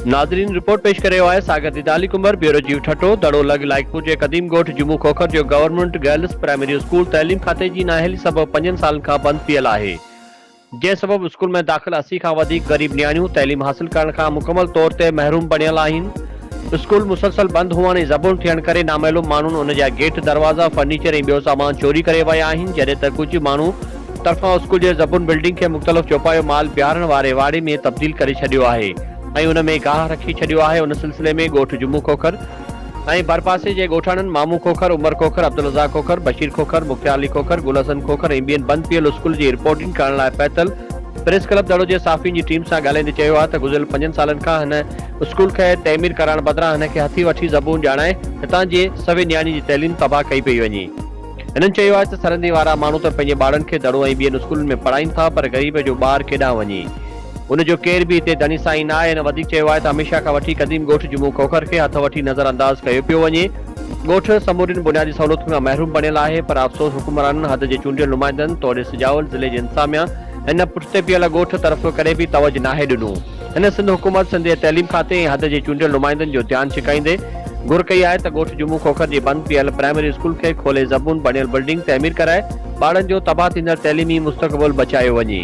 नाज़रीन रिपोर्ट पेश करे है सागर दिदाली कुंबर ब्यूरो चीफ ठटो दड़ो लग लाइकपुर के कदीम गोठ जुमू खोखर जो गवर्नमेंट गर्ल्स प्राइमरी स्कूल तैलीम खाते की नाअहली सबब 5 साल का बंद पियल है। जे सबब स्कूल में दाखिल 80 का वधिक गरीब न्याणियों तैलीम हासिल करण का मुकम्मल तौर ते महरूम बनियल आहिनि। स्कूल मुसलसल बंद हुअण ज़बून थियण करे नामालूम माण्हुनि उन जा गेट दरवाजा फर्नीचर ऐं ॿियो सामान चोरी करे विया आहिनि, जॾहिं त कुछ माण्हू तरफ़ां स्कूल जे ज़बून बिल्डिंग के मुख़्तलिफ़ चौपायो माल बिहारण वारे वाड़े में तब्दील करे छॾियो आहे ऐं उन में गाह रखी छॾियो आहे। उन सिलसिले में ॻोठ जुमू खोखर ऐं भरपासे जे ॻोठाणनि मामू खोखर, उमर खोखर, अब्दुल रज़ाक खोखर, बशीर खोखर, मुख्तार अली खोखर, गुल हसन खोखर ऐं ॿियनि बंद पियल स्कूल जी रिपोर्टिंग करण लाइ पैदल प्रेस क्लब दड़ो जे साफ़ियुनि जी टीम सां ॻाल्हाईंदे चयो आहे त गुज़िरियल 5 सालनि खां हिन स्कूल खे तइमीर करण बदिरां हिन खे हथी वठी ज़बून ॼाणाए हितां जे सवे न्याणी जी तइलीम तबाह कई पई वञे। हिननि चयो आहे त सरहदी वारा माण्हू त पंहिंजे ॿारनि खे दड़ो ऐं ॿियनि स्कूलनि में पढ़ाइनि था, पर ग़रीब जो ॿार केॾांहुं वञे। उनजो केर भी हिते धनी साईं न आहे। वधीक चयो आहे त हमेशा खां वठी कदीम ॻोठ जुमू खोखर खे हथ वठी नज़रअंदाज कयो पियो वञे। ॻोठ समूरियुनि बुनियादी सहूलियतुनि खां महरूम बनियल आहे, पर अफ़सोस हुकुमराननि हद जे चूंडियल नुमाइंदनि तौर सिजावल ज़िले जे इंतज़ामिया हिन पुठिते पियल ॻोठ तरफ़ कॾहिं बि तवजो नाहे ॾिनो। हिन सिंध हुकूमत सिंध जे तइलीम खाते ऐं हद जे चूंडियल नुमाइंदनि जो ध्यानु छिकाईंदे घुर कई आहे त ॻोठ जुमू खोखर जे बंद पियल प्राइमरी स्कूल खे खोले ज़बून बणियल बिल्डिंग तइमीर कराए ॿारनि जो तबाह थींदड़ तइलीमी मुस्तक़बिल बचायो वञे।